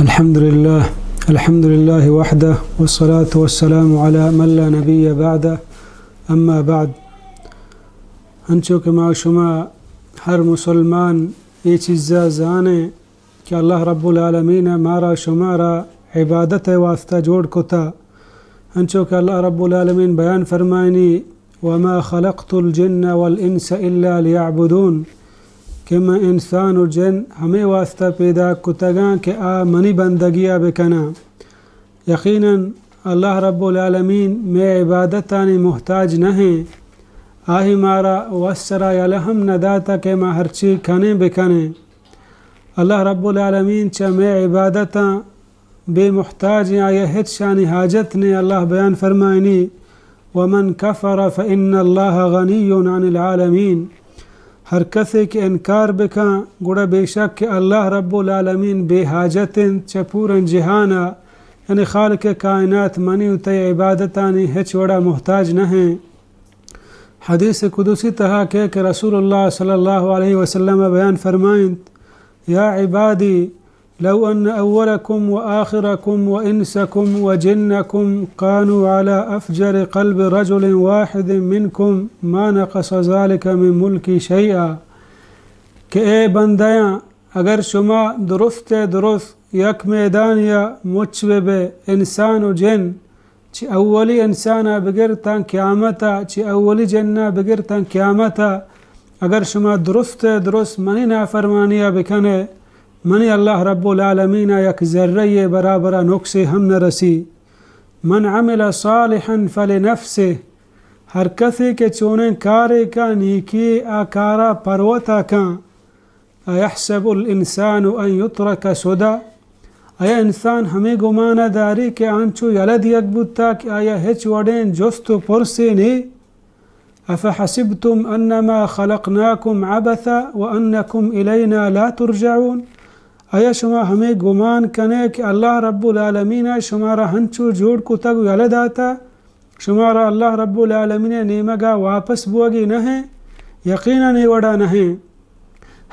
الحمد لله وحده والصلاة والسلام على من لا نبي بعده اما بعد. انچو کہ ما شما ہر مسلمان یہ چیزا جانے کہ اللہ رب العالمین مارا شمارا عبادت واسطہ جوڑ کتا. انچو کہ اللہ رب العالمین بیان فرمائنی وما خلقت الجن والانس الا ليعبدون کہ میں انسان و جن ہمیں واسطہ پیدا کتگاں کہ منی بندگیہ بکنا. یقیناً اللہ رب العالمین میں عبادتانی محتاج نہیں. آہی مارا وسرا یلہم نداتا کہ میں ہر چیز کھنے بکنے. اللہ رب العالمین چا میں عبادتا بے محتاج آیا ہت شانی حاجت نے. اللہ بیان فرمائنی ومن کفر فإن اللہ غنی عن العالمین. ہر کسی کے انکار بکا گوڑا بے شک کہ اللہ رب العالمین بے حاجتن چپورن جہانا یعنی خالق کائنات منی اتے عبادتانی ہچ وڑا محتاج نہیں. حدیث قدسی تہا کہ رسول اللہ صلی اللہ علیہ وسلم بیان فرمائیں یا عبادی لو ان اولکم و آخرکم و انسکم و جنکم كانوا على افجر قلب رجل واحد منکم ما نقص ذلك من ملکی شیئا. کہ اے بندیاں اگر شما درست یک میدان یا مچوے بے انسان و جن چی اولی انسانا بگرتاں قیامتا چی اولی جنہ بگرتاں قیامتا اگر شما درست منی نافرمانیہ بکنے منی اللہ رب العالمین یک ذرہ برابر نقص ہم نہ رسی. من عمل صالحا فلنفسه. ہر کسی کے چونے کارے کا نیکی آکارا پروتا کا. ایحسب الانسان ان یترک سدى. آیا انسان ہمیں گمانہ داری کہ آنچو یلد یک بودتا کہ آیا ہچ وڑین جست و پرسی نہیں. افحسبتم انما خلقناکم عبثا وانکم الینا لا ترجعون. آیا شما ہمیں گمان کنے کہ اللہ رب العالمین شمارا ہنچو جوڑ کو تگ یلد آتا شمارا اللہ رب العالمین نیمگا واپس بوگی نہیں. یقینا نیوڑا نہیں.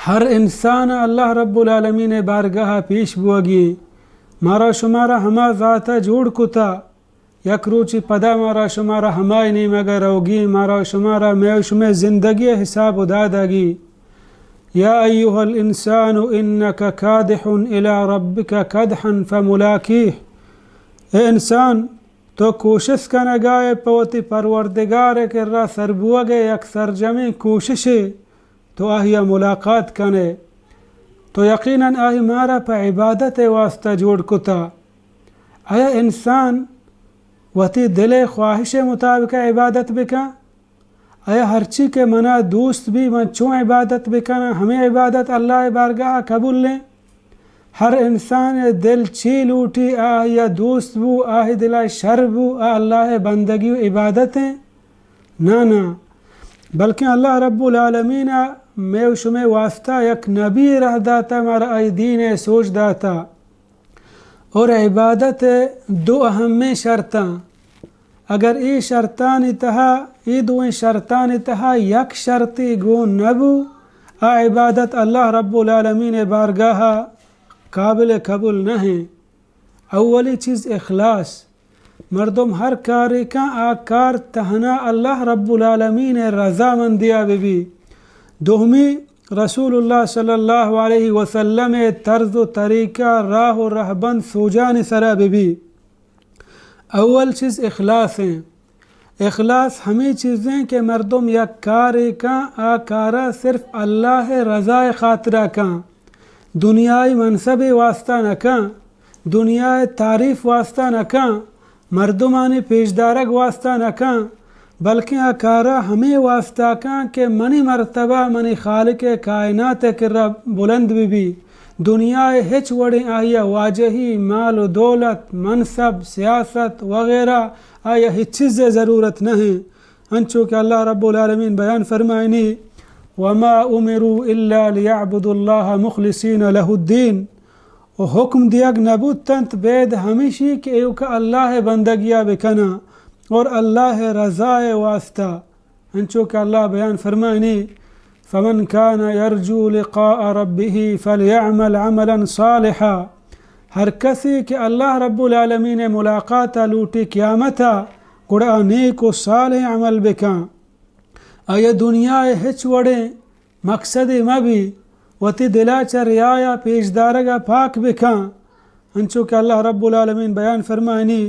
ہر انسان اللہ رب العالمین بارگاہ پیش بوگی. مارا شمارا ہما ذاتا جوڑ کتا یک روچی پدا مارا شمارا ہمائی نیمگا روگی. مارا شمارا میں زندگی حساب دادگی. یا ایوہ الانسان انکا کادح الى ربکا کدحا فملاکیہ. اے انسان تو کوشش کا نگائے پوتی پروردگار کر رہا سربوگے یک سرجمی کوششی تو آہیا ملاقات کنے. تو یقیناً آہی مارا پا عبادت واسطہ جوڑ کتا. آیا انسان وتی دل خواہش مطابق عبادت بکا. آیا ہر چی کے منا دوست بھی من چون عبادت بکنا ہمیں عبادت اللہ بارگاہ قبول لیں. ہر انسان دل چی لوٹی یا دوست بو آہ دل شر بو اللہ بندگی و عبادتیں نا بلکہ اللہ رب العالمین میں شمیں واسطہ یک نبی رہ داتا مارا ای دین سوچ داتا. اور عبادت دو اہم شرطاں اگر ای شرطان تہا ای دویں شرطان تہا یک شرطی گون نبو عبادت اللہ رب العالمین بارگاہ قابل قبول نہیں. اولی چیز اخلاص. مردم ہر کاری کا آکار تہنا اللہ رب العالمین رضا مندیا بھی. دومی رسول اللہ صلی اللہ علیہ وسلم طرز و طریقہ راہ و رہبند سوجان سرا بھی. اول چیز اخلاص ہیں. اخلاص ہمیں چیزیں کہ مردم یک کاری کا آکارا صرف اللہ رضا خاطرہ کا دنیای منصب واسطہ نہ کا دنیای تعریف واسطہ نہ کا مردمانی پیشدارک واسطہ نہ کا بلکہ آکارا ہمیں واسطہ کا کہ منی مرتبہ منی خالق کائنات کر بلند بھی. دنیا ہچ وڑی آیا واجہی مال و دولت منصب سیاست وغیرہ آیا ہچ چیز ضرورت نہیں. انچو کہ اللہ رب العالمین بیان فرمائنی وما امروا الا ليعبدوا الله مخلصین له الدین. و حکم دیگ نبود تنت بید ہمیشی کہ ایو کہ اللہ بندگیہ بکنا اور اللہ رضا واسطہ. انچو کہ اللہ بیان فرمائنی فمن كان يرجو لقاء ربه فليعمل عملا صالحا. ہر کسی کہ اللہ رب العالمین ملاقات لوٹی قیامتا گڑا نیک و صالح عمل بکاں آیا دنیا ہچ وڑے مقصد مبی وتی دلا چریایا پیش دارگا پاک بکاں انچو کہ اللہ رب العالمین بیان فرمائنی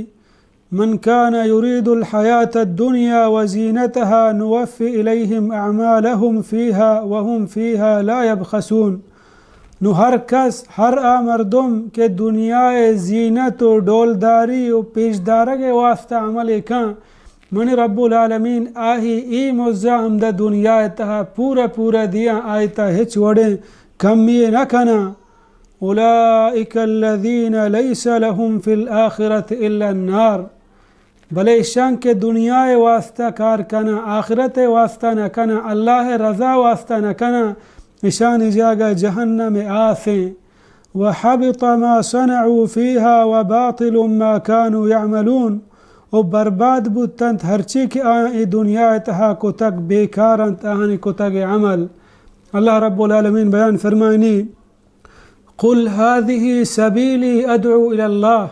من كان يريد الحياة الدنيا وزينتها نوفي إليهم أعمالهم فيها وهم فيها لا يبخسون نو ہر کس ہر مردم کے دنیا زینت و ڈولداری و پیشدارہ کے واسطہ عمل کاں من رب العالمین آہی ای مزہ ہمدہ دنیا تہا پورا دیا آیتا ہچ وڑیں کمی نہ کنا اولئک الذین لیس لهم فی الآخرة الا النار بلے شان کے دنیا واسطہ کار کنا آخرت واسطہ نہ کنا اللہ رضا واسطہ نہ کنا نشان جاگا جہنم آسیں وحبط ما صنعوا فيها وباطل ما كانوا يعملون و برباد بودتند ہرچی کہ آئی دنیا تہا کتک بیکارند آہنی کتک عمل اللہ رب العالمین بیان فرمائنی قل هذه سبیلی ادعو الى اللہ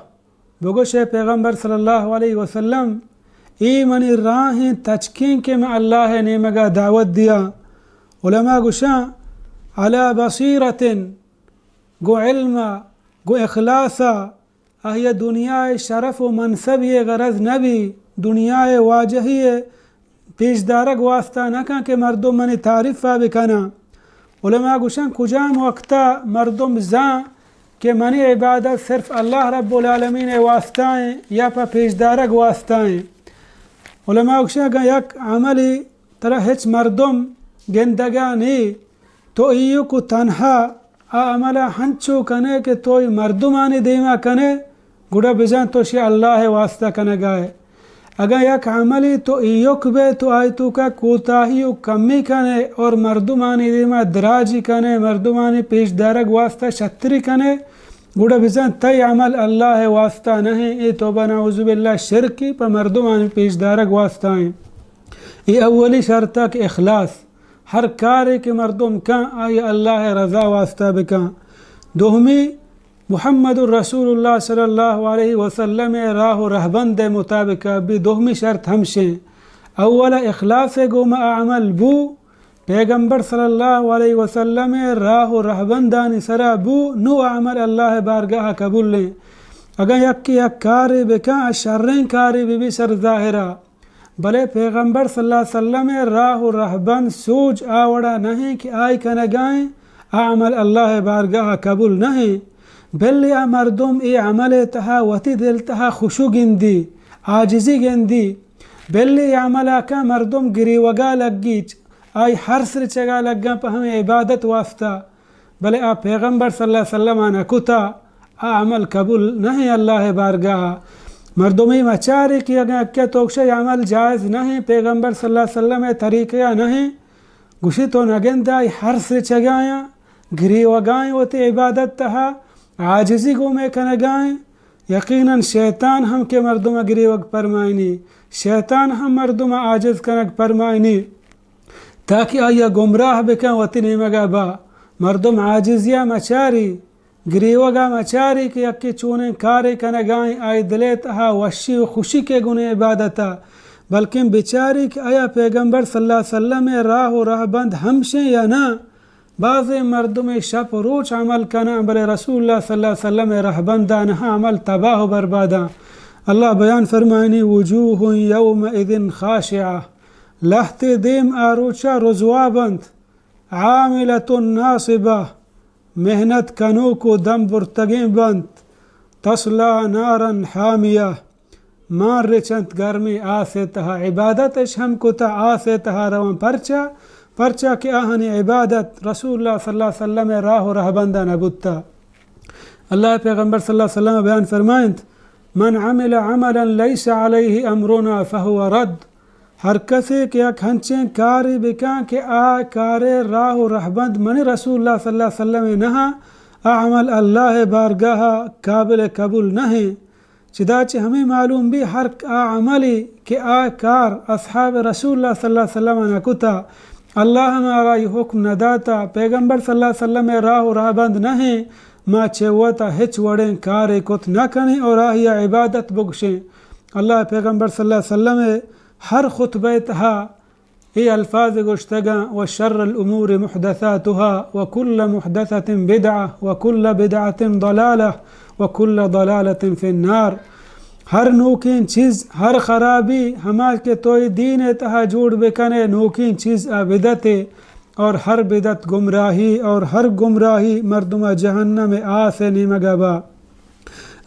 بگوش پیغمبر صلی اللہ علیہ وسلم ای منی راہیں تچکین کے میں اللہ نے مگا دعوت دیا علماء گوشاں على بصیرت گو علم گو اخلاصا اہی دنیا شرف و منصب یہ غرض نبی دنیا واجہی پیش دارگ واسطہ نکا کہ مردم منی تعریفہ بکنا علماء گوشن کجام وقتا مردم زاں کہ منی عبادت صرف اللہ رب العالمین واسطائیں یا پا پیش دارگ واسطائیں علماء گوشن کہ یک عملی طرح ہچ مردم گندگانی تو ایو کو تنہا عملہ ہنچو کنے کہ توی مردمانی دیما کنے گڑا بجان تو شی اللہ واسطہ کنے گائے اگر یک عملی تو ایوک بے تو آئی تو کا کوتاہیو کمی کنے اور مردمانی دیما دراجی کنے مردمانی پیش دارگ واسطہ شتری کنے گڑا بجان تی عمل اللہ واسطہ نہیں ای توبہ نعوذ باللہ شرکی پا مردمانی پیش دارگ واسطہ ہیں ای اولی شرطہ کہ اخلاص ہر کارے کے مردم کان آئی اللہ رضا واسطہ بکان دوہمی محمد الرسول اللہ صلی اللہ علیہ وسلم راہ و رہبند مطابق بھی دوہمی شرط ہمشیں اولا اخلاص گوما عمل بو پیغمبر صلی اللہ علیہ وسلم راہ و رہبندانی سرا بو نو عمل اللہ بارگاہ قبول لیں اگر یک کاری بکان شرین کاری بھی سر ظاہرہ بلے پیغمبر صلی اللہ علیہ وسلم راہ و رہبند سوج آوڑا نہیں کہ آئی کنگائیں عمل اللہ بارگاہ قبول نہیں بلی مردم ای عمل تہا وتی دل تہا خوشو گندی عاجزی گندی بلی عملہ کا مردم گری وگا لگی آئی ہر سر چگا لگا پہ ہمیں عبادت واسطہ بلے پیغمبر صلی اللہ علیہ وسلم آنا کتا عمل قبول نہیں اللہ بارگاہ مردمی مچاری کی اگر کیا توکشہ عمل جائز نہیں پیغمبر صلی اللہ علیہ وسلم طریقہ نہیں گوشی تو نگندائی ہر سے چگائیں گری وگائیں وتی عبادت تہا عاجزی کو میں کنگائیں یقیناً شیطان ہم کے مردم گری وگ فرمائنی شیطان ہم مردم عاجز کنگ فرمائنی تاکہ آیا گمراہ بکن وتی نیمگا با مردم عاجزیہ مچاری گریوگا مچاری کہ یکی چونے کاری کنگائیں آئی دلے تہا وشی و خوشی کے گنے عبادتا بلکہ بچاری کہ آیا پیغمبر صلی اللہ علیہ وسلم راہ و رہبند ہمشیں یا نا بعض مردم شپ روچ عمل کنا بلے رسول اللہ صلی اللہ علیہ وسلم رہبندانہا عمل تباہ و بربادا اللہ بیان فرمائنی وجوہ یومئذ خاشعہ لہت دیم آروچا رضوابند عاملت ناصبہ محنت کنو کو دم برتگیں بند تصلا نارا حامیہ مار رچنت گرمی آسے تہا عبادتش ہم کو تا آسے تہا روان پرچا کہ آہنی عبادت رسول اللہ صلی اللہ علیہ وسلم راہ و رہبندہ نبوتا اللہ پیغمبر صلی اللہ علیہ وسلم بیان فرمائند من عمل عملا لیس علیہ امرنا فہو رد ہر کسی کہ یک ہنچیں کاری بکان کہ کارے راہ و رہبند منی رسول اللہ صلی اللہ علیہ وسلم نہا عمل اللہ بارگاہ قابل قبول نہیں چداچہ ہمیں معلوم بھی ہر عملی کہ کار اصحاب رسول اللہ صلی اللہ علیہ وسلم نکتا اللہ ہمارا یہ حکم نہ داتا پیغمبر صلی اللہ علیہ وسلم راہ و رہبند نہیں ما چوتا ہچ وڑیں کارے کت نہ کنیں اور آہیا عبادت بگشیں۔ اللہ پیغمبر صلی اللہ علیہ وسلم ہر خطبہ تہا یہ الفاظ گشتگاں وشر الامور محدثاتها وكل محدثة بدعة وكل بدعة ضلالة وكل ضلالة في النار۔ ہر نوکین چیز ہر خرابی ہما کے توئی دین تہا جوڑ بکنے نوکین چیز بدعت اور ہر بدعت گمراہی اور ہر گمراہی مردم جہنم آسے نیمگا با۔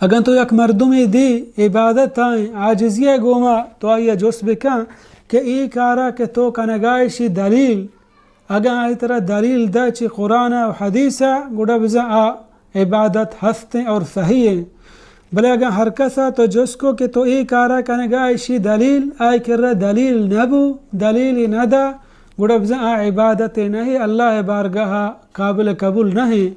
اگر تو یک مردمی دی عبادت آئیں عاجزیہ گوما تو آئیے جس بکن کہ ای کارا کہ تو کنگائشی دلیل اگر آئی طرح دلیل دا چی قرآن و حدیثہ گوڑا بزا عبادت ہستیں اور صحیح ہیں، بلے اگر ہر کسا تو جس کو کہ تو ای کارا کنگائشی دلیل آئی کر رہا دلیل نبو دلیل ندا گوڑا بزا عبادت نہیں، اللہ بارگاہ قابل قبول نہیں۔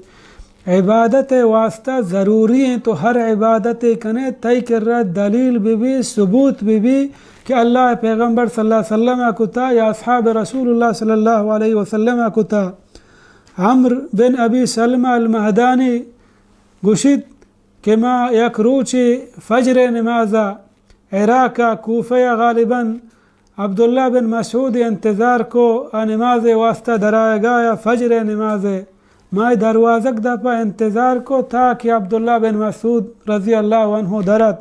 عبادت واسطہ ضروری ہیں تو ہر عبادت کنے تئی کر رہا دلیل بھی ثبوت بھی کہ اللہ پیغمبر صلی اللہ علیہ وسلم کتا یا اصحاب رسول اللہ صلی اللہ علیہ وسلم کتا۔ عمر بن ابی سلمہ المہدانی گشت کہ ما یک روچی فجر نمازا عراقہ کوفہ غالباً عبداللہ بن مسعود انتظار کو نماز واسطہ درائے گایا فجر نماز مائی دروازک دپا انتظار کو تھا کہ عبداللہ بن مسعود رضی اللہ عنہ درد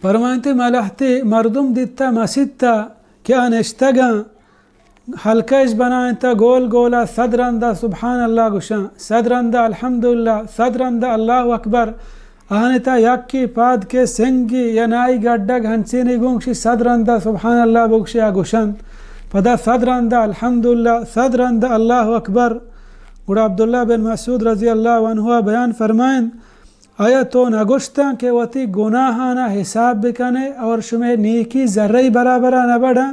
فرمائنتے ملحتی مردم دیتا مسجد تا کہ انشتگاں حلقش بنائیں تا گول گولا صدرندہ سبحان اللہ گشاں صدرندہ الحمدللہ صدرندہ اللہ اکبر آنتا یکی پاد کے سنگی یا نائی گڈگ ہنسینی گونگشی صدرندہ سبحان اللہ بگشی آگوشن پدا صدرندہ الحمدللہ صدرندہ اللہ اکبر۔ گوڑا عبداللہ بن مسعود رضی اللہ عنہ بیان فرمائیں آیا تو نگوشتا کہ وتی گناہانا حساب بکنے اور شمیں نیکی ذرہی برابرہ نہ بڑھا؟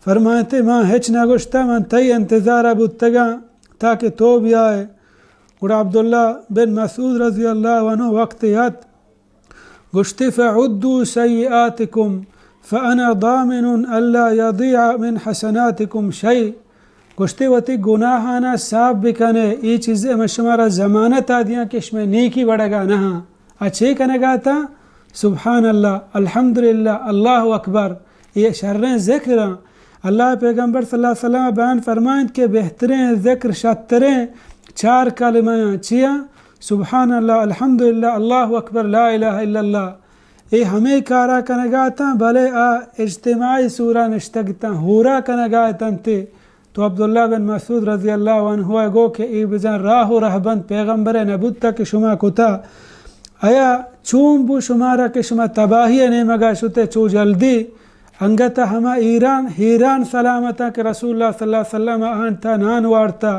فرمائتے ماں ہچ نگوشتا من تی انتظارہ بودتگا تاکہ تو بھی آئے۔ گوڑا عبداللہ بن مسعود رضی اللہ عنہ وقت یاد گشتی فعدو سیئاتکم فانا ضامن الا یضیع من حسناتکم شیء۔ گشتی وتی گناہانا صاف بکنے ای چیزیں مشمارا ضمانت آدیاں کہ اس میں نیکی بڑھے گا نہاں اچھے کنگا تا سبحان اللہ الحمدللہ اللہ اکبر یہ شریں ذکر اللہ پیغمبر صلی اللہ علیہ وسلم بیان فرمائیں کہ بہترین ذکر شتریں چار کلمہ چیا سبحان اللہ الحمدللہ اللہ اکبر لا الہ الا اللہ یہ ہمیں کارا کنگا تا بلے اجتماعی سورہ نشتگتا ہورا کنگا تنتے تو عبداللہ بن مسعود رضی اللہ عنہ گو کہ ای بزن راہ و رہبند پیغمبر نبوتا کہ شما کتا آیا چون بو شمارا کہ شما تباہی نیمگا شتے چو جلدی انگتا ہما ہیران سلامتا کہ رسول اللہ صلی اللہ علیہ وسلم آنتا نان وارتا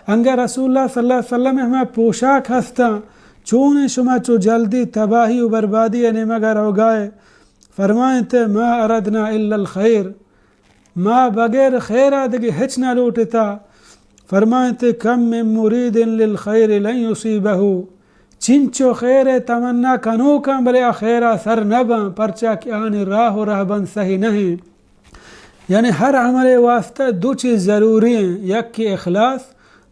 انگا رسول اللہ صلی اللہ علیہ وسلم ہما پوشاک ہستا چون شما چو جلدی تباہی و بربادی نیمگا رو گائے فرمائیں تے ما اردنا الا الخیر ما بغیر خیر آدگی ہچ نہ لوٹتا فرمائیں تے کم من مرید للخیر لن یصیبہو چنچو خیر تمنا کنو کم بلے خیرہ سر نباں پرچا کہ آنی راہ و رہبند صحیح نہیں۔ یعنی ہر عمل واسطہ دو چیز ضروری ہیں، یک کی اخلاص،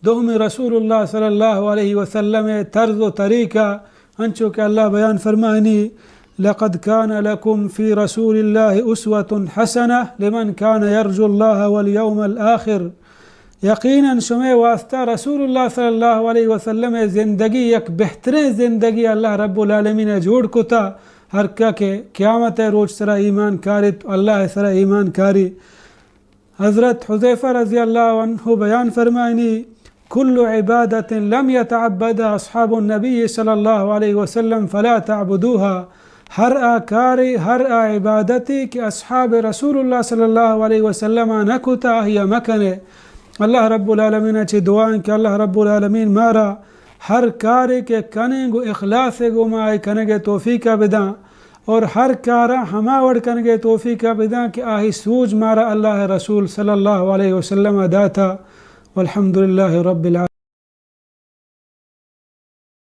دومی رسول اللہ صلی اللہ علیہ وسلم طرز و طریقہ انچو کہ اللہ بیان فرمائنی لقد كان لكم في رسول الله أسوة حسنة لمن كان يرجو الله واليوم الآخر۔ یقیناً شمع واسطہ رسول اللہ صلی اللہ علیہ وسلم زندگی یک بہترین زندگی اللہ رب العالمین جوڑ کتا ہر کا کہ قیامت روز سرا ایمان کاری تو اللہ سرا ایمان کاری۔ حضرت حذیفہ رضی اللہ عنہ بیان فرمائنی كل عبادة لم يتعبدها أصحاب النبي صلی اللہ علیہ وسلم فلا تعبدوها۔ ہر کاری ہر عبادتی کہ اصحاب رسول اللہ صلی اللہ علیہ وسلم نکتا ہی مکنے۔ اللہ رب العالمین اچھی دعائیں کہ اللہ رب العالمین مارا ہر کاری کے کنیں گو اخلاص گو مائی کنگے توفیقہ بداں اور ہر کارا ہماوڑ کنگے توفیقہ بداں کہ آہی سوج مارا اللہ رسول صلی اللہ علیہ وسلم داتا والحمدللہ رب العالمین۔